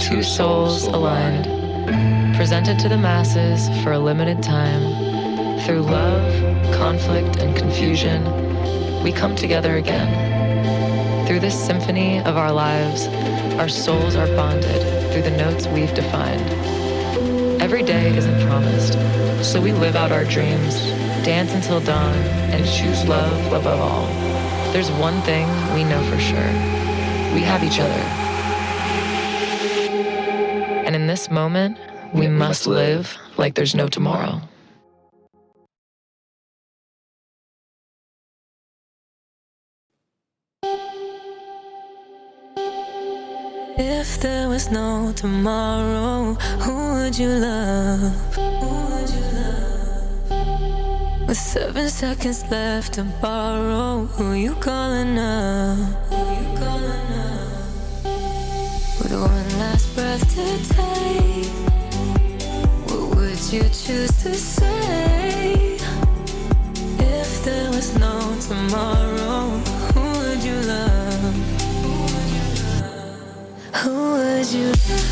two souls aligned, presented to the masses for a limited time. Through love, conflict, and confusion, we come together again. Through this symphony of our lives, our souls are bonded through the notes we've defined. Every day isn't promised, so we live out our dreams, dance until dawn, and choose love above all. There's one thing we know for sure. We have each other. And in this moment, we must live like there's no tomorrow. If there was no tomorrow, who would you love? Who would you love? With 7 seconds left to borrow, who you calling up? Who you calling up? With one last breath to take, what would you choose to say? If there was no tomorrow, who would you love? Who would you love?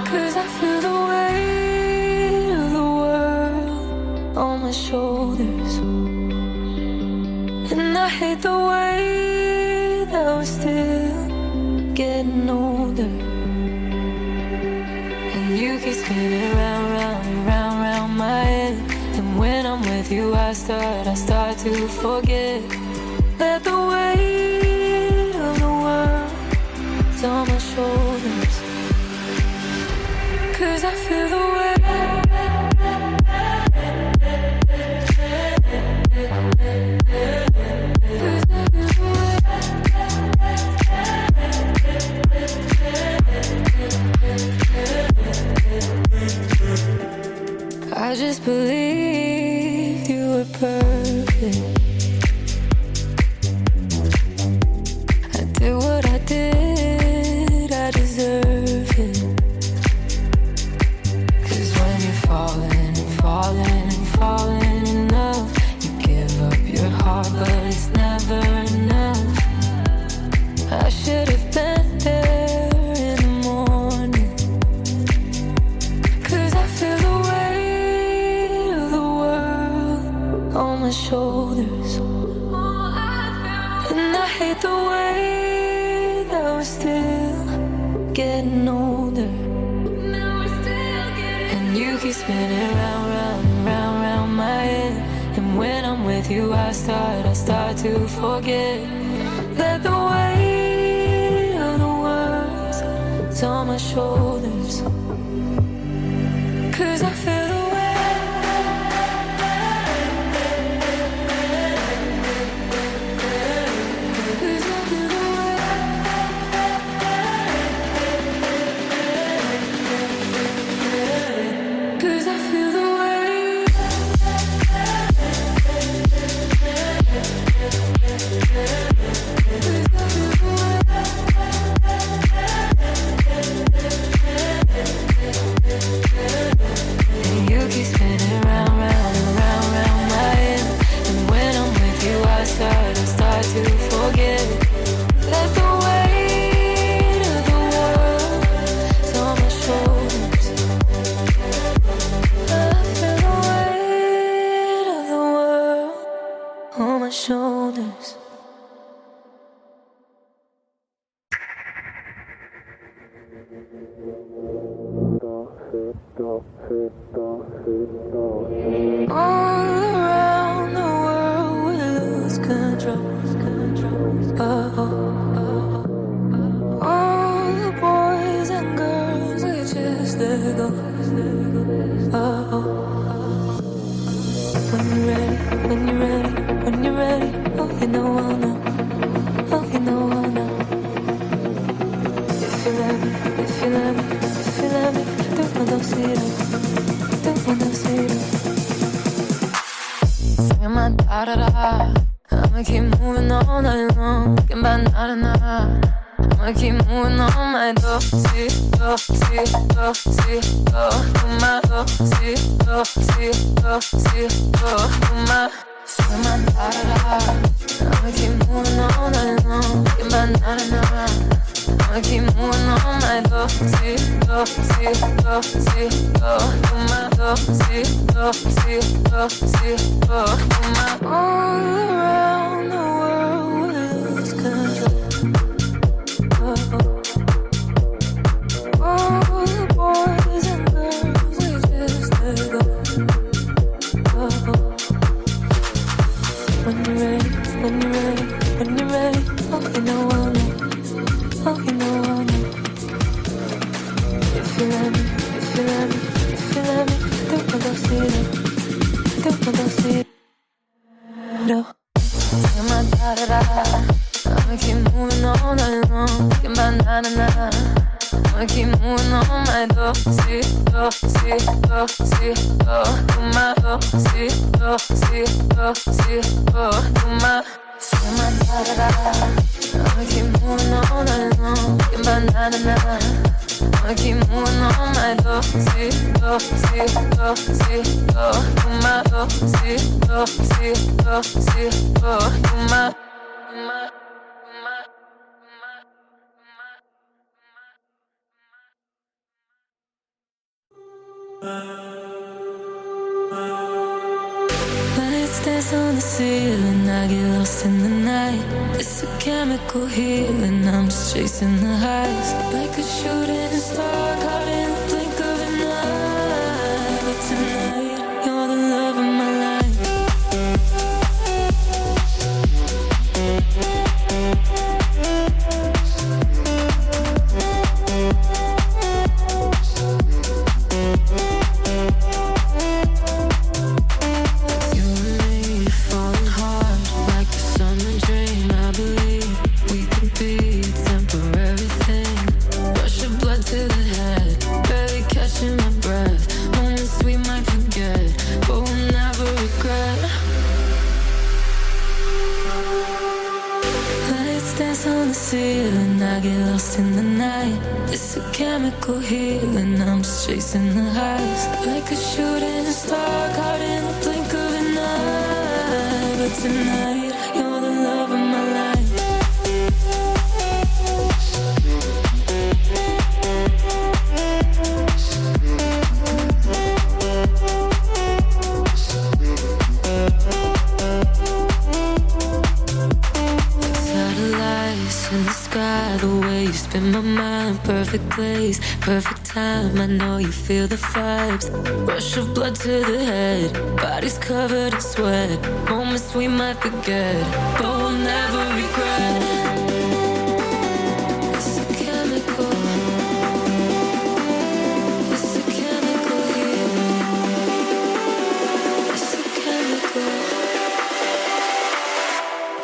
Cause I feel the weight of the world on my shoulders, and I hate the way that we're still getting older. And you keep spinning round, round, and round, round my head. And when I'm with you, I start to forget that the weight of the world's on my shoulders. Cause I feel the way. I just believed you were perfect. I did what I did, I deserve it. Cause when you're falling and falling and falling in love, you give up your heart, but it's never enough. I should have been there in the morning. Cause I feel the weight of the world on my shoulders. And I hate the way that we're still getting older. And you keep spinning round, round, and round, round my head. And when I'm with you, I start to forget that the weight of the world's on my shoulders. Cause I feel the my shoulders. All around the world we lose control. All the boys and girls we just let go. When you're ready, when you're ready, when you're ready, oh you know I'll know, oh you know I'll know. If you let me, if you let me, if you let me, don't see it, don't see it. Singing my da da da, I'ma keep moving all night long, thinking about na na na. I'ma keep moving on my do, si, do, si, do, si, do, my do, si, do, si, do, si, do, my. Singing my da da da, I'ma keep moving all night long, thinking about na na na. I'ma keep moving on my do, si, do, si, do, si, do, my do, si, do, si, do, si, do, my. All around the world we lose control. All the boys and girls we just let go. When you're ready, when you're ready, when you're ready, oh you know I'll know, oh you know I'll know. If you let me, if you let me, if you let me, don't see it, don't see it. No, singing my da da da. I'ma keep moving all night long, thinking about na na na. I'ma keep moving on my do, si, do, si, do, si, do, my do, si, do, si, do, si, do, my. Singing my da da da. I'ma keep moving all night long, thinking about na na na. I'ma keep moving on my do, si, do, si, do, si, do, my do, si, do, si, do, si, do, my. Lights dance on the ceiling, I get lost in the night. It's a chemical healing, I'm just chasing the highs. Like a shooting star caught in the blink of an eye. But tonight, you're the love of my life. I get lost in the night. It's a chemical healing, I'm just chasing the highs. Like a shooting star caught in the blink of an eye. But tonight, you're the love of my life. In the sky, the way you spin my mind, perfect place, perfect time. I know you feel the vibes. Rush of blood to the head, bodies covered in sweat. Moments we might forget, but we'll never regret. It's a chemical, it's a chemical healing. It's a chemical,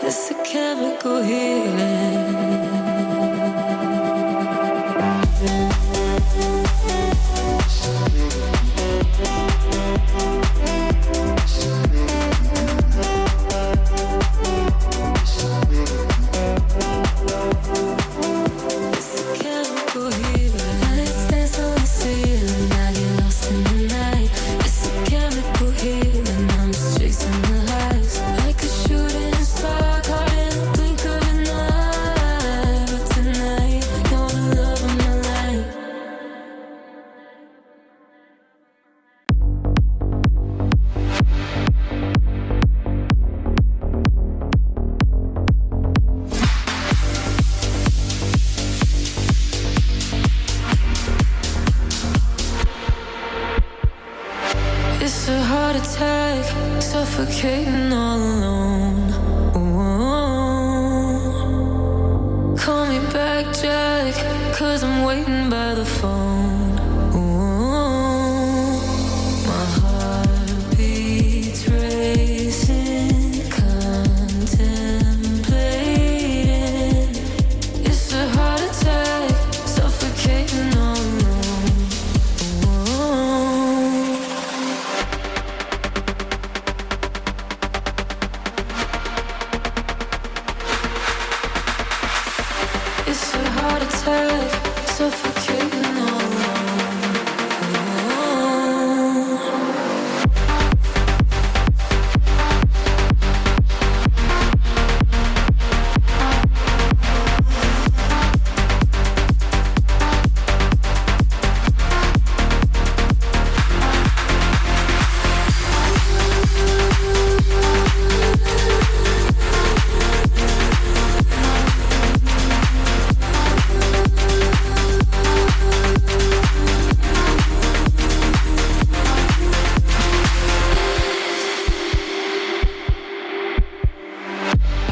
it's a chemical healing. suffocating all alone. Ooh. Call me back, Jack, 'cause I'm waiting by the phone. Ooh. My heart beats racing, contemplating. It's a heart attack, suffocating all alone. Ooh. It's a heart attack, suffocating all alone.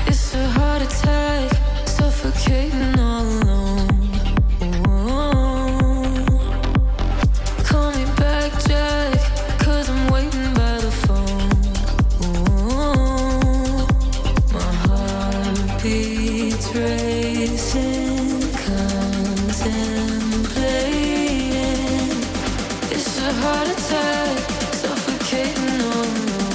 It's a heart attack, suffocating all alone. Ooh. Call me back, Jack, 'cause I'm waiting by the phone. Ooh. My heart beats racing, contemplating. It's a heart attack, suffocating all alone.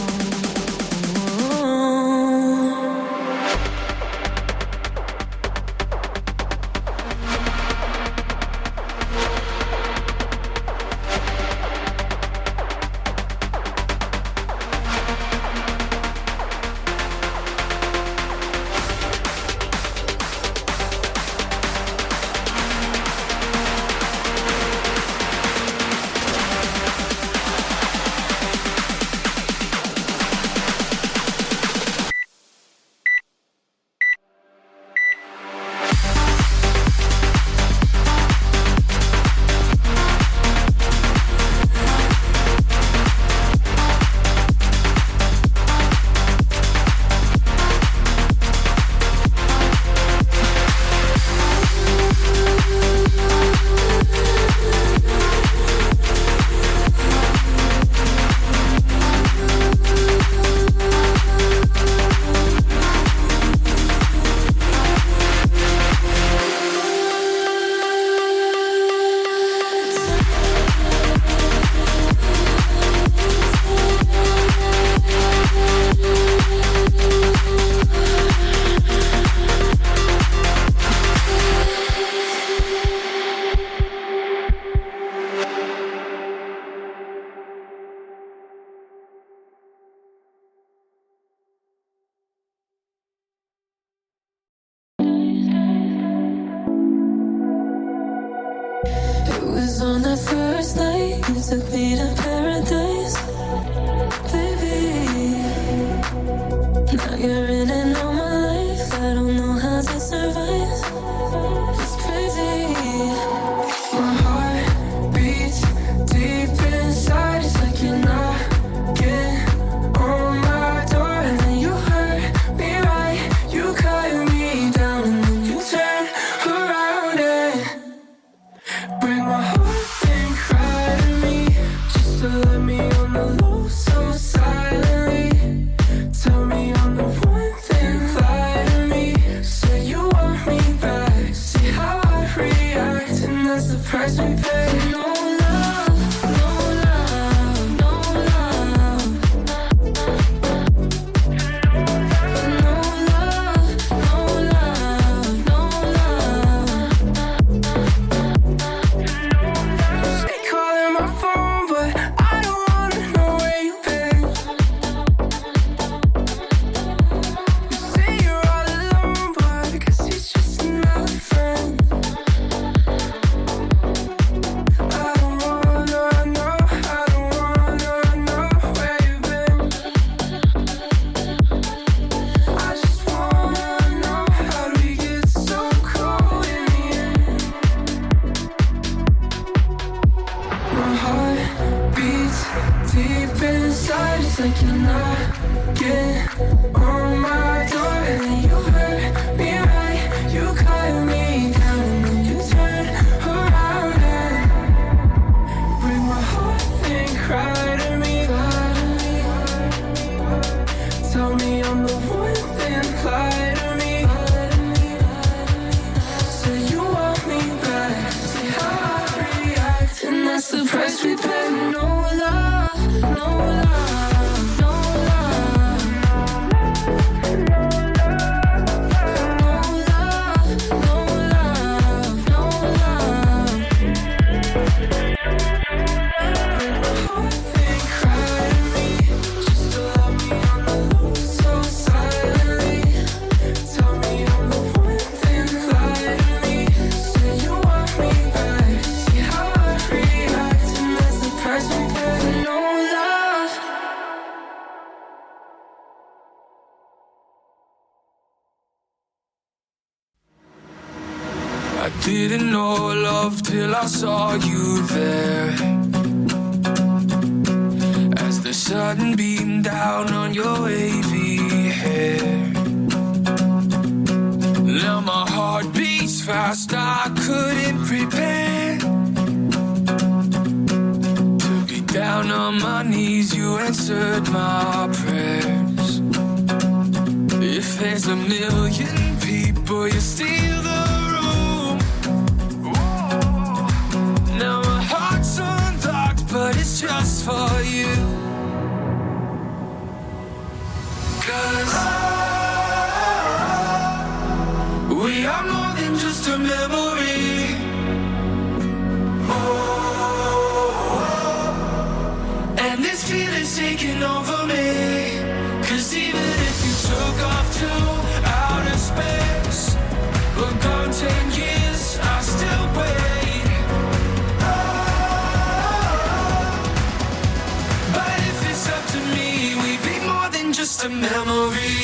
It was on that first night you took me to paradise, baby. Now you're in and out my life. I don't know how to survive. It's crazy. My heart beats deep inside. It's like you're knocking on my door, and then you hurt me right. You cut me down, and then you turn around and break my heart and cry to me, just to let me on the low so silently. Tell me I'm the one thing, lie to me. Say you want me back, see how I react, and that's the price we pay. No love, no love, no love. No love, no love, no love. They calling my phone, but I don't wanna know where you've been. You say you're all alone, but I guess he's just another friend. that's the price we pay. No love, no love, no love. No love, no love, no love. Break my heart and cry to me, just to love me on the low so silently. Tell me I'm the one thing, lie to me. Say you want me back, see how I react, and that's the price we pay for no love. I didn't know love till I saw you there. As the sun beamed down on your wavy hair. Now my heart beats fast, I couldn't prepare to be down on my knees, you answered my prayers. If there's a million people, you steal the room. Now my heart's unlocked, but it's just for you. 'Cause we are more than just a memory. And this feeling's taking over me. 'Cause even if you took off to outer space, we're gone 10 years, I still wait. But if it's up to me, we'd be more than just a memory.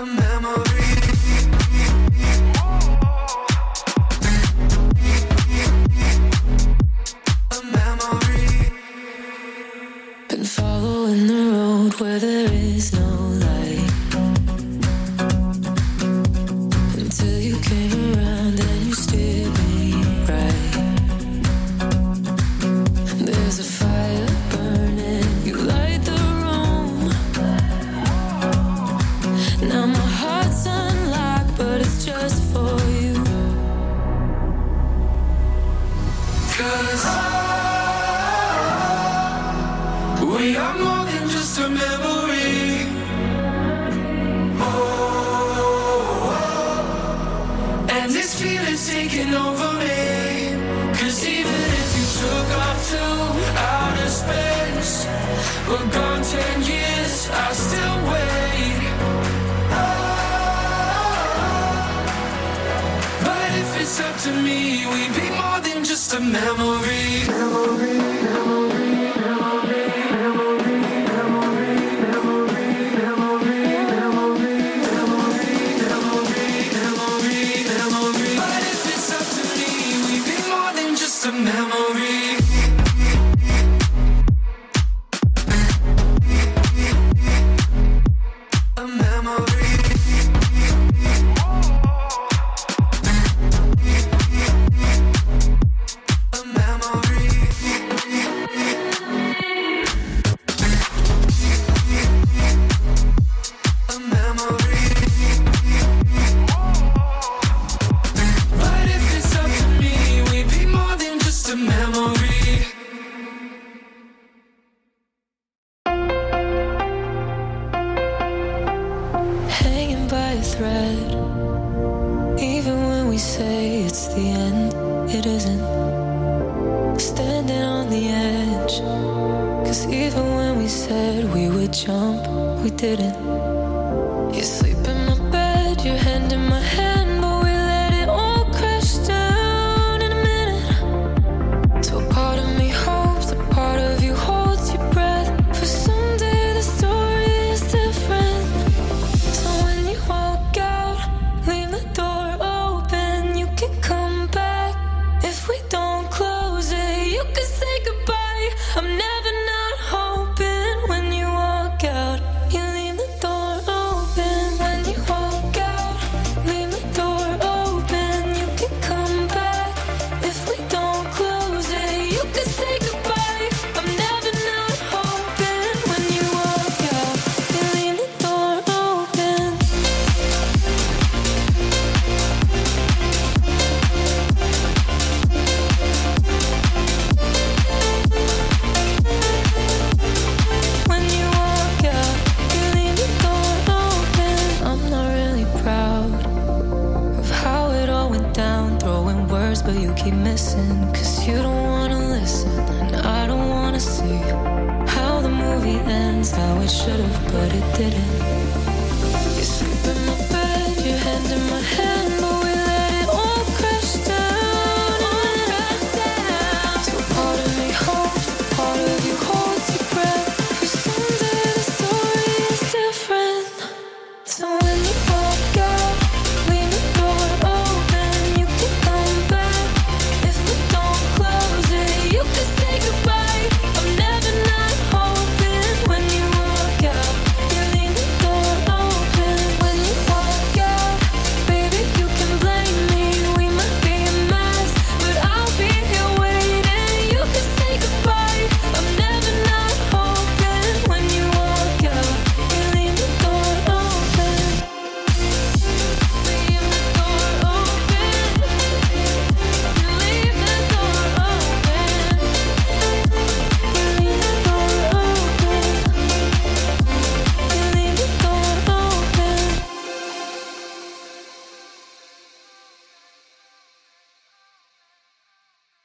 A memory. A memory. Been following the road where there is no light, until you came around and you steered me right. There's a fire burning, you light the room. Now my heart's unlocked, but it's just for you. 'Cause we are more than just a memory. And this feeling's taking over me. 'Cause even if you took off to outer space, we're gone 10 years, I still wait. But if it's up to me, we'd be more than just a memory. But if it's up to me, we'd be more than just a memory. A memory. A memory. A memory. But if it's up to me, we'd be more than just a memory. Hanging by a thread, even when we say it's the end, it isn't. Standing on the edge, 'cause even when we said we would jump, we didn't. You sleep in my bed, your hand in my hand, but we let it all crash down in a minute. So a part of me hopes, a part of you holds your breath, for someday the story is different. So when you walk out, leave the door open, you can come back. If we don't close it, you can say goodbye. I'm never not hoping. When you walk out, you leave the door open. When things how it should've, but it didn't. You sleep in my bed, your hand in my head.